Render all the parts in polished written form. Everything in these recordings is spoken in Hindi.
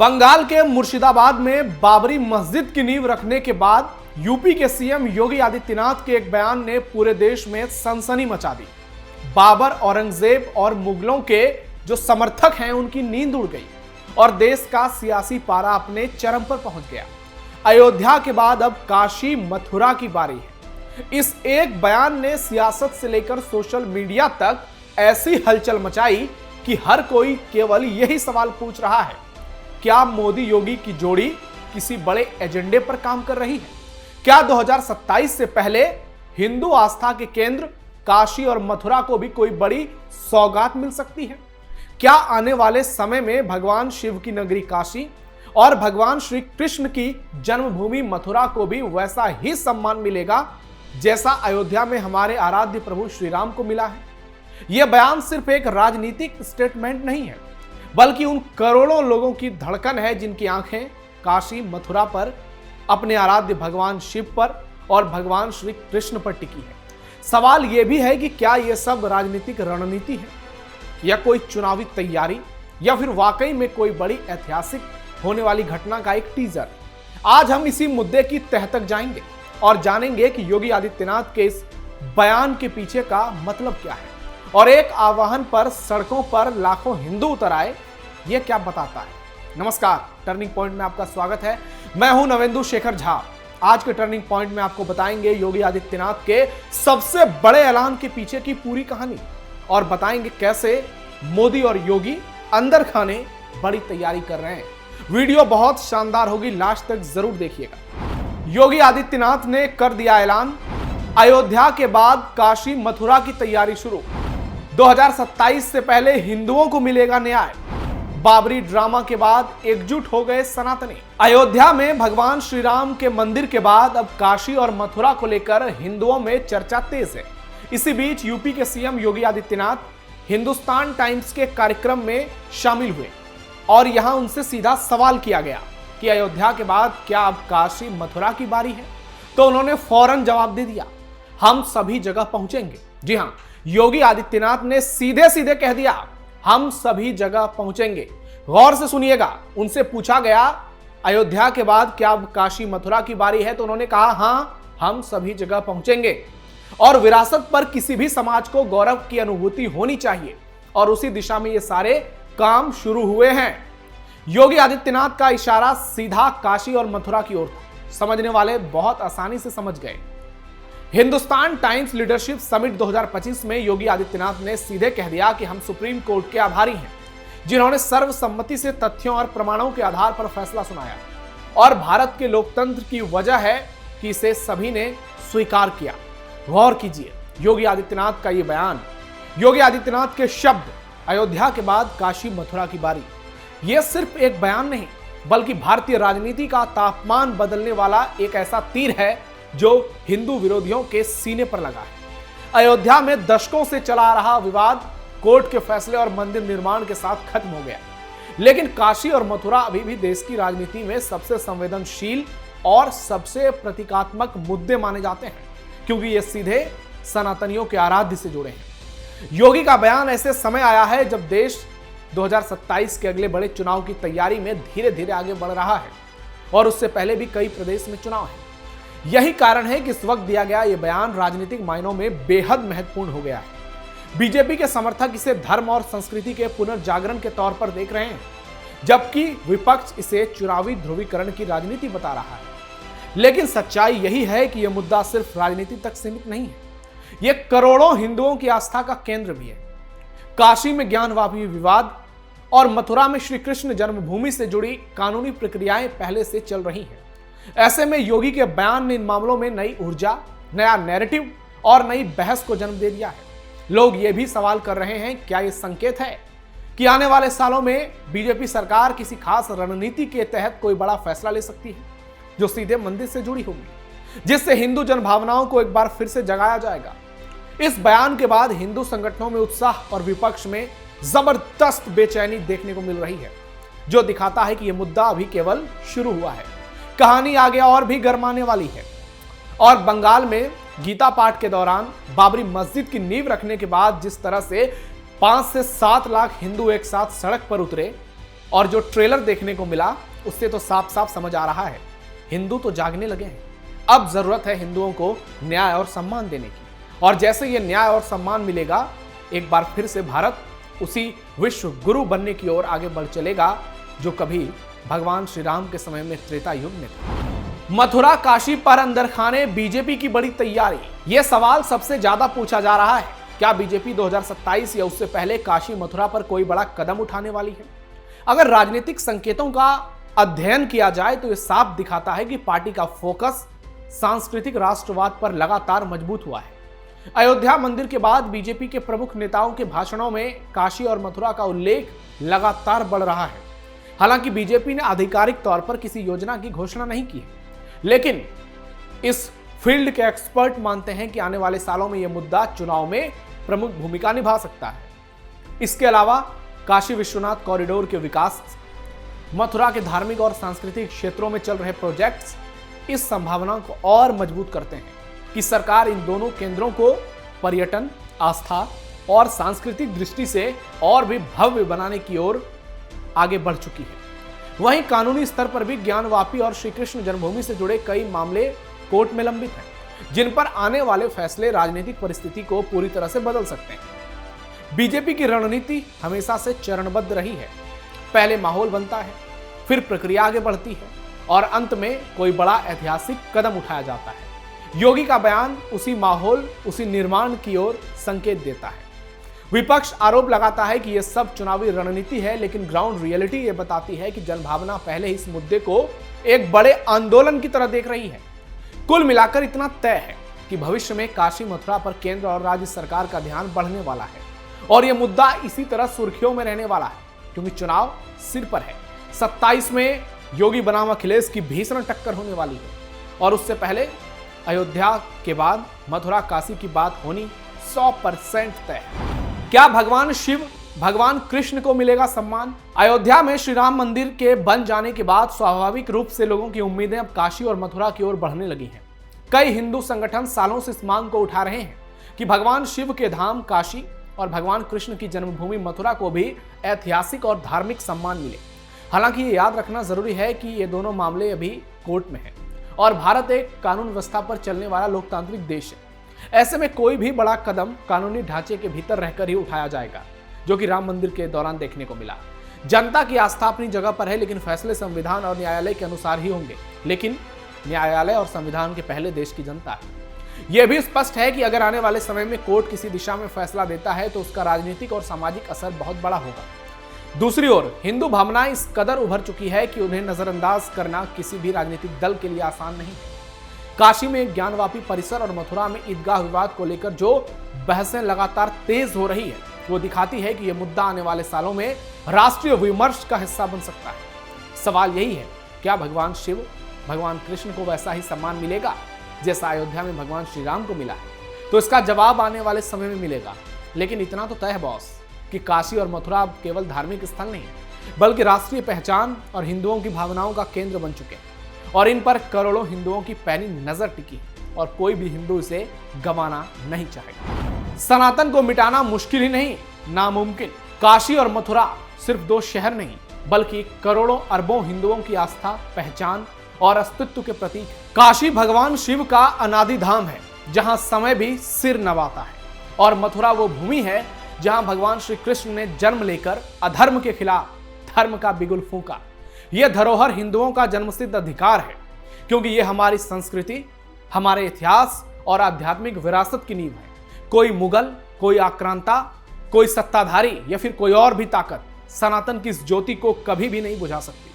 बंगाल के मुर्शिदाबाद में बाबरी मस्जिद की नींव रखने के बाद यूपी के सीएम योगी आदित्यनाथ के एक बयान ने पूरे देश में सनसनी मचा दी। बाबर, औरंगजेब और मुगलों के जो समर्थक हैं उनकी नींद उड़ गई और देश का सियासी पारा अपने चरम पर पहुंच गया। अयोध्या के बाद अब काशी मथुरा की बारी है। इस एक बयान ने सियासत से लेकर सोशल मीडिया तक ऐसी हलचल मचाई कि हर कोई केवल यही सवाल पूछ रहा है, क्या मोदी योगी की जोड़ी किसी बड़े एजेंडे पर काम कर रही है? क्या 2027 से पहले हिंदू आस्था के केंद्र काशी और मथुरा को भी कोई बड़ी सौगात मिल सकती है? क्या आने वाले समय में भगवान शिव की नगरी काशी और भगवान श्री कृष्ण की जन्मभूमि मथुरा को भी वैसा ही सम्मान मिलेगा जैसा अयोध्या में हमारे आराध्य प्रभु श्री राम को मिला है? यह बयान सिर्फ एक राजनीतिक स्टेटमेंट नहीं है, बल्कि उन करोड़ों लोगों की धड़कन है जिनकी आंखें काशी मथुरा पर, अपने आराध्य भगवान शिव पर और भगवान श्री कृष्ण पर टिकी है। सवाल यह भी है कि क्या यह सब राजनीतिक रणनीति है या कोई चुनावी तैयारी या फिर वाकई में कोई बड़ी ऐतिहासिक होने वाली घटना का एक टीजर? आज हम इसी मुद्दे की तह तक जाएंगे और जानेंगे कि योगी आदित्यनाथ के इस बयान के पीछे का मतलब क्या है और एक आह्वान पर सड़कों पर लाखों हिंदू उतर आए, यह क्या बताता है। नमस्कार, टर्निंग पॉइंट में आपका स्वागत है। मैं हूं नवेंदु शेखर झा। आज के टर्निंग पॉइंट में आपको बताएंगे योगी आदित्यनाथ के सबसे बड़े ऐलान के पीछे की पूरी कहानी और बताएंगे कैसे मोदी और योगी अंदर खाने बड़ी तैयारी कर रहे हैं। वीडियो बहुत शानदार होगी, लास्ट तक जरूर देखिएगा। योगी आदित्यनाथ ने कर दिया ऐलान, अयोध्या के बाद काशी मथुरा की तैयारी शुरू। 2027 से पहले हिंदुओं को मिलेगा न्याय। बाबरी ड्रामा के बाद एकजुट हो गए सनातनी। अयोध्या में भगवान श्री राम के मंदिर के बाद अब काशी और मथुरा को लेकर हिंदुओं में चर्चा तेज है। इसी बीच यूपी के सीएम योगी आदित्यनाथ हिंदुस्तान टाइम्स के कार्यक्रम में शामिल हुए और यहां उनसे सीधा सवाल किया गया कि अयोध्या के बाद क्या अब काशी मथुरा की बारी है? तो उन्होंने फौरन जवाब दे दिया, हम सभी जगह पहुंचेंगे। जी हां, योगी आदित्यनाथ ने सीधे सीधे कह दिया, हम सभी जगह पहुंचेंगे। गौर से सुनिएगा, उनसे पूछा गया अयोध्या के बाद क्या अब काशी मथुरा की बारी है? तो उन्होंने कहा, हां, हम सभी जगह पहुंचेंगे और विरासत पर किसी भी समाज को गौरव की अनुभूति होनी चाहिए और उसी दिशा में ये सारे काम शुरू हुए हैं। योगी आदित्यनाथ का इशारा सीधा काशी और मथुरा की ओर था। समझने वाले बहुत आसानी से समझ गए। हिंदुस्तान टाइम्स लीडरशिप समिट 2025 में योगी आदित्यनाथ ने सीधे कह दिया कि हम सुप्रीम कोर्ट के आभारी हैं, जिन्होंने सर्वसम्मति से तथ्यों और प्रमाणों के आधार पर फैसला सुनाया और भारत के लोकतंत्र की वजह है कि इसे सभी ने स्वीकार किया। गौर कीजिए, योगी आदित्यनाथ का यह बयान, योगी आदित्यनाथ के शब्द, अयोध्या के बाद काशी मथुरा की बारी, यह सिर्फ एक बयान नहीं बल्कि भारतीय राजनीति का तापमान बदलने वाला एक ऐसा तीर है जो हिंदू विरोधियों के सीने पर लगा है। अयोध्या में दशकों से चला आ रहा विवाद कोर्ट के फैसले और मंदिर निर्माण के साथ खत्म हो गया, लेकिन काशी और मथुरा अभी भी देश की राजनीति में सबसे संवेदनशील और सबसे प्रतीकात्मक मुद्दे माने जाते हैं, क्योंकि ये सीधे सनातनियों के आराध्य से जुड़े हैं। योगी का बयान ऐसे समय आया है जब देश 2027 के अगले बड़े चुनाव की तैयारी में धीरे धीरे आगे बढ़ रहा है और उससे पहले भी कई प्रदेश में चुनाव है। यही कारण है कि इस वक्त दिया गया यह बयान राजनीतिक मायनों में बेहद महत्वपूर्ण हो गया है। बीजेपी के समर्थक इसे धर्म और संस्कृति के पुनर्जागरण के तौर पर देख रहे हैं, जबकि विपक्ष इसे चुनावी ध्रुवीकरण की राजनीति बता रहा है। लेकिन सच्चाई यही है कि यह मुद्दा सिर्फ राजनीति तक सीमित नहीं है, यह करोड़ों हिंदुओं की आस्था का केंद्र भी है। काशी में ज्ञानवापी विवाद और मथुरा में श्री कृष्ण जन्मभूमि से जुड़ी कानूनी प्रक्रियाएं पहले से चल रही हैं। ऐसे में योगी के बयान ने इन मामलों में नई ऊर्जा, नया नैरेटिव और नई बहस को जन्म दे दिया है। लोग ये भी सवाल कर रहे हैं, क्या यह संकेत है कि आने वाले सालों में बीजेपी सरकार किसी खास रणनीति के तहत कोई बड़ा फैसला ले सकती है जो सीधे मंदिर से जुड़ी होगी, जिससे हिंदू जनभावनाओं को एक बार फिर से जगाया जाएगा। इस बयान के बाद हिंदू संगठनों में उत्साह और विपक्ष में जबरदस्त बेचैनी देखने को मिल रही है, जो दिखाता है कि यह मुद्दा अभी केवल शुरू हुआ है, कहानी आगे और भी गरमाने वाली है। और बंगाल में गीता पाठ के दौरान बाबरी मस्जिद की नींव रखने के बाद जिस तरह से 5 से 7 लाख हिंदू एक साथ सड़क पर उतरे, और जो ट्रेलर देखने को मिला उससे तो साफ साफ समझ आ रहा है, हिंदू तो जागने लगे हैं। अब जरूरत है हिंदुओं को न्याय और सम्मान देने की, और जैसे ये न्याय और सम्मान मिलेगा, एक बार फिर से भारत उसी विश्व गुरु बनने की ओर आगे बढ़ चलेगा जो कभी भगवान श्री राम के समय में त्रेता युग में था। मथुरा काशी पर अंदर खाने बीजेपी की बड़ी तैयारी, यह सवाल सबसे ज्यादा पूछा जा रहा है। क्या बीजेपी 2027 या उससे पहले काशी मथुरा पर कोई बड़ा कदम उठाने वाली है? अगर राजनीतिक संकेतों का अध्ययन किया जाए तो यह साफ दिखाता है कि पार्टी का फोकस सांस्कृतिक राष्ट्रवाद पर लगातार मजबूत हुआ है। अयोध्या मंदिर के बाद बीजेपी के प्रमुख नेताओं के भाषणों में काशी और मथुरा का उल्लेख लगातार बढ़ रहा है। हालांकि बीजेपी ने आधिकारिक तौर पर किसी योजना की घोषणा नहीं की है, लेकिन इस फील्ड के एक्सपर्ट मानते हैं कि आने वाले सालों में यह मुद्दा चुनाव में प्रमुख भूमिका निभा सकता है। इसके अलावा काशी विश्वनाथ कॉरिडोर के विकास, मथुरा के धार्मिक और सांस्कृतिक क्षेत्रों में चल रहे प्रोजेक्ट्स इस संभावना को और मजबूत करते हैं कि सरकार इन दोनों केंद्रों को पर्यटन, आस्था और सांस्कृतिक दृष्टि से और भी भव्य बनाने की ओर आगे बढ़ चुकी है। वहीं कानूनी स्तर पर भी ज्ञानवापी और श्री कृष्ण जन्मभूमि से जुड़े कई मामले कोर्ट में लंबित हैं, जिन पर आने वाले फैसले राजनीतिक परिस्थिति को पूरी तरह से बदल सकते हैं। बीजेपी की रणनीति हमेशा से चरणबद्ध रही है। पहले माहौल बनता है, फिर प्रक्रिया आगे बढ़ती है और अंत में कोई बड़ा ऐतिहासिक कदम उठाया जाता है। योगी का बयान उसी माहौल, उसी निर्माण की ओर संकेत देता है। विपक्ष आरोप लगाता है कि यह सब चुनावी रणनीति है, लेकिन ग्राउंड रियलिटी यह बताती है कि जनभावना पहले ही इस मुद्दे को एक बड़े आंदोलन की तरह देख रही है। कुल मिलाकर इतना तय है कि भविष्य में काशी मथुरा पर केंद्र और राज्य सरकार का ध्यान बढ़ने वाला है और यह मुद्दा इसी तरह सुर्खियों में रहने वाला है, क्योंकि चुनाव सिर पर है। 27 में योगी बनाम अखिलेश की भीषण टक्कर होने वाली है और उससे पहले अयोध्या के बाद मथुरा काशी की बात होनी 100% तय है। क्या भगवान शिव, भगवान कृष्ण को मिलेगा सम्मान? अयोध्या में श्री राम मंदिर के बन जाने के बाद स्वाभाविक रूप से लोगों की उम्मीदें अब काशी और मथुरा की ओर बढ़ने लगी हैं। कई हिंदू संगठन सालों से इस मांग को उठा रहे हैं कि भगवान शिव के धाम काशी और भगवान कृष्ण की जन्मभूमि मथुरा को भी ऐतिहासिक और धार्मिक सम्मान मिले। हालांकि ये याद रखना जरूरी है कि ये दोनों मामले अभी कोर्ट में हैं और भारत एक कानून व्यवस्था पर चलने वाला लोकतांत्रिक देश है। ऐसे में कोई भी बड़ा कदम कानूनी ढांचे के भीतर रहकर ही उठाया जाएगा, जो कि राम मंदिर के दौरान देखने को मिला। जनता की आस्था अपनी जगह पर है, लेकिन फैसले संविधान और न्यायालय के अनुसार ही होंगे। लेकिन न्यायालय और संविधान के पहले देश की जनता है। यह भी स्पष्ट है कि अगर आने वाले समय में कोर्ट किसी दिशा में फैसला देता है तो उसका राजनीतिक और सामाजिक असर बहुत बड़ा होगा। दूसरी ओर हिंदू भावना इस कदर उभर चुकी है कि उन्हें नजरअंदाज करना किसी भी राजनीतिक दल के लिए आसान नहीं है। काशी में एक ज्ञानवापी परिसर और मथुरा में ईदगाह विवाद को लेकर जो बहसें लगातार तेज हो रही है, वो दिखाती है कि यह मुद्दा आने वाले सालों में राष्ट्रीय विमर्श का हिस्सा बन सकता है। सवाल यही है, क्या भगवान शिव, भगवान कृष्ण को वैसा ही सम्मान मिलेगा जैसा अयोध्या में भगवान श्री राम को मिला है? तो इसका जवाब आने वाले समय में मिलेगा। लेकिन इतना तो तय है बॉस कि काशी और मथुरा अब केवल धार्मिक स्थल नहीं, बल्कि राष्ट्रीय पहचान और हिंदुओं की भावनाओं का केंद्र बन चुके हैं और इन पर करोड़ों हिंदुओं की पैनी नजर टिकी और कोई भी हिंदू इसे गंवाना नहीं चाहेगा। सनातन को मिटाना मुश्किल ही नहीं, नामुमकिन। काशी और मथुरा सिर्फ दो शहर नहीं, बल्कि करोड़ों अरबों हिंदुओं की आस्था, पहचान और अस्तित्व के प्रतीक। काशी भगवान शिव का अनादि धाम है, जहां समय भी सिर नवाता है, और मथुरा वो भूमि है जहां भगवान श्री कृष्ण ने जन्म लेकर अधर्म के खिलाफ धर्म का बिगुल फूंका। यह धरोहर हिंदुओं का जन्मसिद्ध अधिकार है, क्योंकि यह हमारी संस्कृति, हमारे इतिहास और आध्यात्मिक विरासत की नींव है। कोई मुगल, कोई आक्रांता, कोई सत्ताधारी या फिर कोई और भी ताकत सनातन की इस ज्योति को कभी भी नहीं बुझा सकती।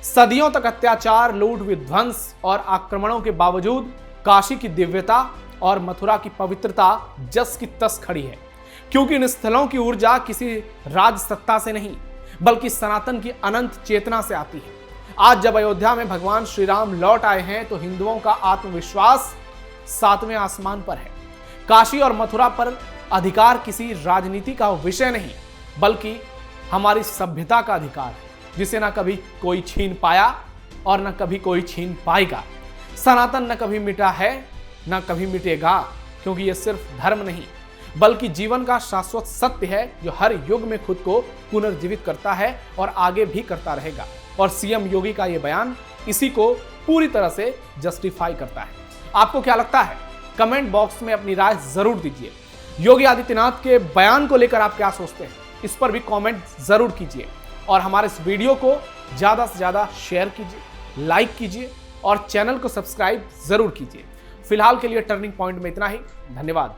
सदियों तक अत्याचार, लूट, विध्वंस और आक्रमणों के बावजूद काशी की दिव्यता और मथुरा की पवित्रता जस की तस खड़ी है, क्योंकि इन स्थलों की ऊर्जा किसी राज सत्ता से नहीं, बल्कि सनातन की अनंत चेतना से आती है। आज जब अयोध्या में भगवान श्री राम लौट आए हैं तो हिंदुओं का आत्मविश्वास 7वें आसमान पर है। काशी और मथुरा पर अधिकार किसी राजनीति का विषय नहीं, बल्कि हमारी सभ्यता का अधिकार है, जिसे ना कभी कोई छीन पाया और न कभी कोई छीन पाएगा। सनातन न कभी मिटा है, न कभी मिटेगा, क्योंकि यह सिर्फ धर्म नहीं बल्कि जीवन का शाश्वत सत्य है जो हर युग में खुद को पुनर्जीवित करता है और आगे भी करता रहेगा। और सीएम योगी का यह बयान इसी को पूरी तरह से जस्टिफाई करता है। आपको क्या लगता है? कमेंट बॉक्स में अपनी राय जरूर दीजिए। योगी आदित्यनाथ के बयान को लेकर आप क्या सोचते हैं, इस पर भी कमेंट जरूर कीजिए और हमारे इस वीडियो को ज्यादा से ज्यादा शेयर कीजिए, लाइक कीजिए और चैनल को सब्सक्राइब जरूर कीजिए। फिलहाल के लिए टर्निंग पॉइंट में इतना ही। धन्यवाद।